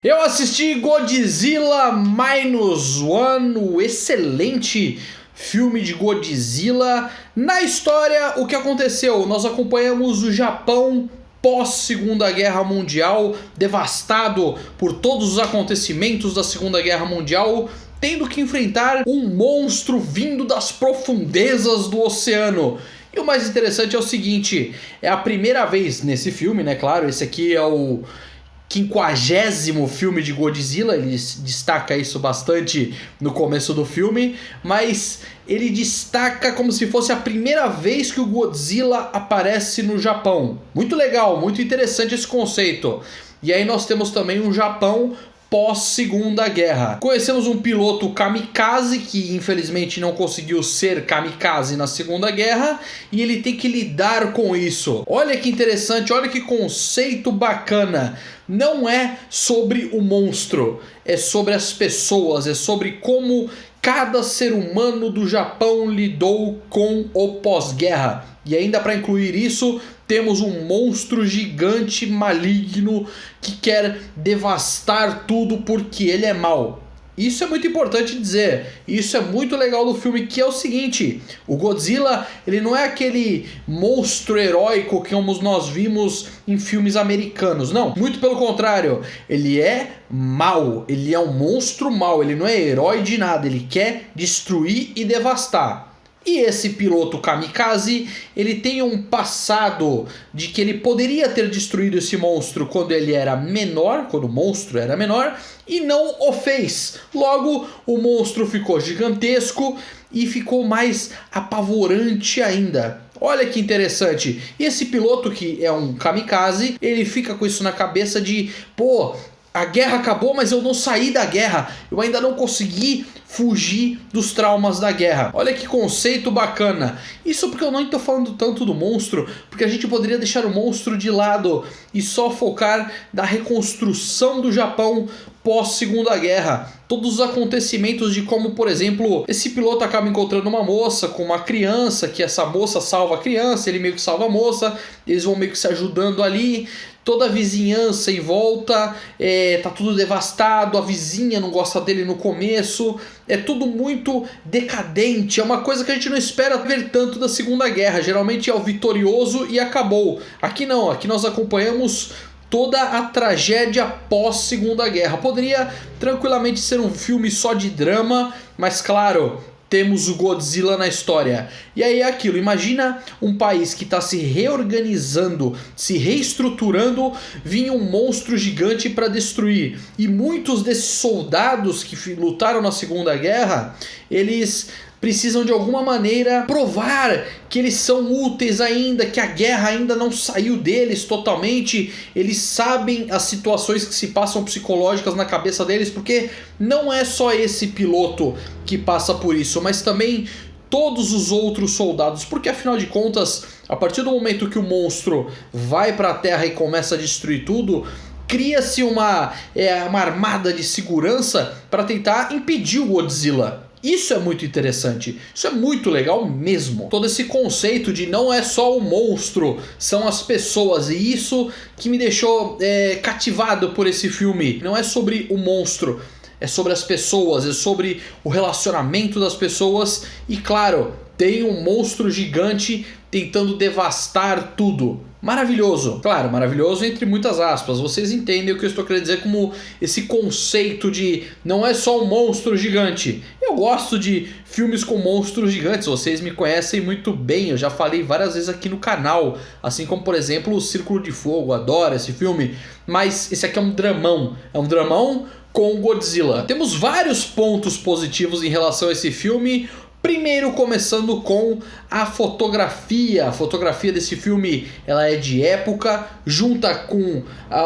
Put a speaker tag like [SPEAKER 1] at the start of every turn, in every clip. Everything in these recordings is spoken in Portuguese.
[SPEAKER 1] Eu assisti Godzilla Minus One, o excelente filme de Godzilla. Na história, o que aconteceu? Nós acompanhamos o Japão pós-Segunda Guerra Mundial, devastado por todos os acontecimentos da Segunda Guerra Mundial, tendo que enfrentar um monstro vindo das profundezas do oceano. E o mais interessante é o seguinte, é a primeira vez nesse filme, né? Claro, esse aqui é o 50º filme de Godzilla, ele destaca isso bastante no começo do filme, mas ele destaca como se fosse a primeira vez que o Godzilla aparece no Japão. Muito legal, muito interessante esse conceito. E aí nós temos também um Japão pós-Segunda Guerra. Conhecemos um piloto kamikaze que infelizmente não conseguiu ser kamikaze na Segunda Guerra e ele tem que lidar com isso. Olha que interessante, olha que conceito bacana. Não é sobre o monstro, é sobre as pessoas, é sobre como cada ser humano do Japão lidou com o pós-guerra. E ainda para incluir isso, temos um monstro gigante maligno que quer devastar tudo porque ele é mau. Isso é muito importante dizer, isso é muito legal do filme, que é o seguinte, o Godzilla, ele não é aquele monstro heróico que nós vimos em filmes americanos, não, muito pelo contrário, ele é mau, ele é um monstro mau, ele não é herói de nada, ele quer destruir e devastar. E esse piloto kamikaze, ele tem um passado de que ele poderia ter destruído esse monstro quando ele era menor, quando o monstro era menor, e não o fez. Logo, o monstro ficou gigantesco e ficou mais apavorante ainda. Olha que interessante. E esse piloto, que é um kamikaze, ele fica com isso na cabeça de, pô, a guerra acabou, mas eu não saí da guerra. Eu ainda não consegui fugir dos traumas da guerra. Olha que conceito bacana. Isso porque eu não estou falando tanto do monstro, porque a gente poderia deixar o monstro de lado e só focar na reconstrução do Japão pós-Segunda Guerra. Todos os acontecimentos de como, por exemplo, esse piloto acaba encontrando uma moça com uma criança, que essa moça salva a criança, ele meio que salva a moça, eles vão meio que se ajudando ali. Toda a vizinhança em volta, tá tudo devastado, a vizinha não gosta dele no começo, é tudo muito decadente, é uma coisa que a gente não espera ver tanto da Segunda Guerra, geralmente é o vitorioso e acabou. Aqui não, aqui nós acompanhamos toda a tragédia pós-Segunda Guerra. Poderia tranquilamente ser um filme só de drama, mas claro, temos o Godzilla na história. E aí é aquilo, imagina um país que está se reorganizando, se reestruturando, vinha um monstro gigante para destruir. E muitos desses soldados que lutaram na Segunda Guerra, eles precisam de alguma maneira provar que eles são úteis ainda, que a guerra ainda não saiu deles totalmente. Eles sabem as situações que se passam psicológicas na cabeça deles, porque não é só esse piloto que passa por isso, mas também todos os outros soldados, porque afinal de contas, a partir do momento que o monstro vai para a Terra e começa a destruir tudo, cria-se uma armada de segurança para tentar impedir o Godzilla. Isso é muito interessante, isso é muito legal mesmo. Todo esse conceito de não é só o monstro, são as pessoas. E isso que me deixou cativado por esse filme. Não é sobre o monstro, é sobre as pessoas, é sobre o relacionamento das pessoas. E claro, tem um monstro gigante tentando devastar tudo. Maravilhoso, claro, maravilhoso entre muitas aspas. Vocês entendem o que eu estou querendo dizer como esse conceito de não é só um monstro gigante. Eu gosto de filmes com monstros gigantes, vocês me conhecem muito bem, eu já falei várias vezes aqui no canal, assim como por exemplo o Círculo de Fogo, adoro esse filme, mas esse aqui é um dramão com Godzilla. Temos vários pontos positivos em relação a esse filme. Primeiro, começando com a fotografia. A fotografia desse filme, ela é de época, junta com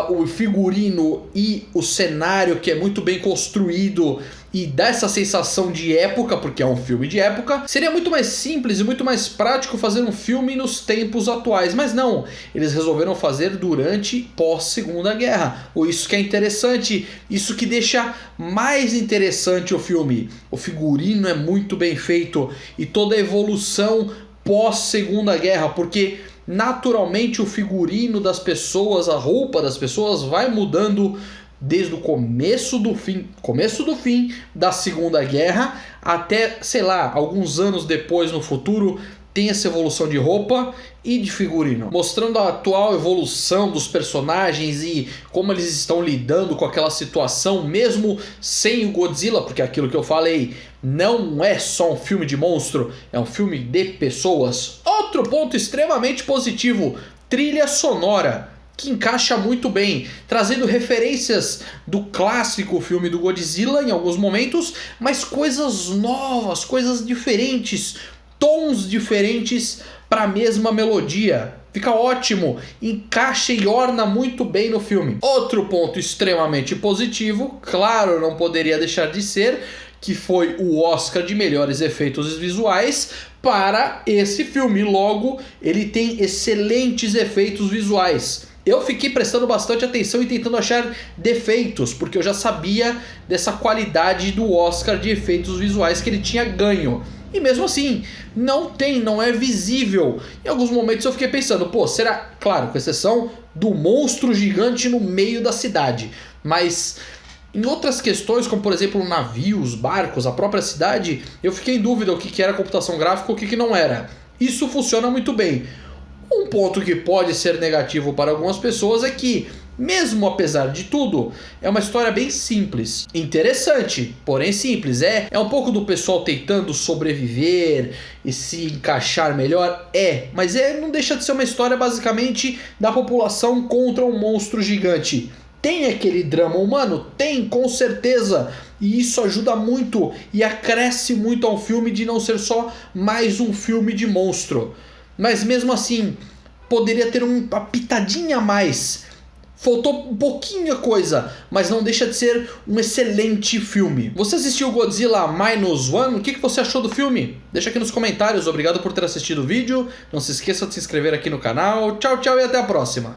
[SPEAKER 1] o figurino e o cenário, que é muito bem construído e dá essa sensação de época, porque é um filme de época. Seria muito mais simples e muito mais prático fazer um filme nos tempos atuais, mas não, eles resolveram fazer durante e pós-Segunda Guerra. Isso que é interessante, isso que deixa mais interessante o filme. O figurino é muito bem feito e toda a evolução pós-Segunda Guerra, porque naturalmente o figurino das pessoas, a roupa das pessoas vai mudando desde o começo do fim da Segunda Guerra até, sei lá, alguns anos depois no futuro, tem essa evolução de roupa e de figurino, mostrando a atual evolução dos personagens e como eles estão lidando com aquela situação mesmo sem o Godzilla, porque aquilo que eu falei não é só um filme de monstro, é um filme de pessoas. Outro ponto extremamente positivo, trilha sonora, que encaixa muito bem, trazendo referências do clássico filme do Godzilla em alguns momentos, mas coisas novas, coisas diferentes, tons diferentes para a mesma melodia. Fica ótimo, encaixa e orna muito bem no filme. Outro ponto extremamente positivo, claro, não poderia deixar de ser, que foi o Oscar de melhores efeitos visuais para esse filme. Logo, ele tem excelentes efeitos visuais. Eu fiquei prestando bastante atenção e tentando achar defeitos, porque eu já sabia dessa qualidade do Oscar de efeitos visuais que ele tinha ganho. E mesmo assim, não é visível. Em alguns momentos eu fiquei pensando, pô, será? Claro, com exceção do monstro gigante no meio da cidade. Mas em outras questões, como por exemplo navios, barcos, a própria cidade, eu fiquei em dúvida o que era computação gráfica e o que não era. Isso funciona muito bem. Um ponto que pode ser negativo para algumas pessoas é que, mesmo apesar de tudo, é uma história bem simples. Interessante, porém simples. É um pouco do pessoal tentando sobreviver e se encaixar melhor. Mas não deixa de ser uma história basicamente da população contra um monstro gigante. Tem aquele drama humano? Tem, com certeza. E isso ajuda muito e acresce muito ao filme de não ser só mais um filme de monstro. Mas mesmo assim, poderia ter uma pitadinha a mais. Faltou um pouquinho a coisa, mas não deixa de ser um excelente filme. Você assistiu Godzilla Minus One? O que você achou do filme? Deixa aqui nos comentários. Obrigado por ter assistido o vídeo. Não se esqueça de se inscrever aqui no canal. Tchau, tchau e até a próxima.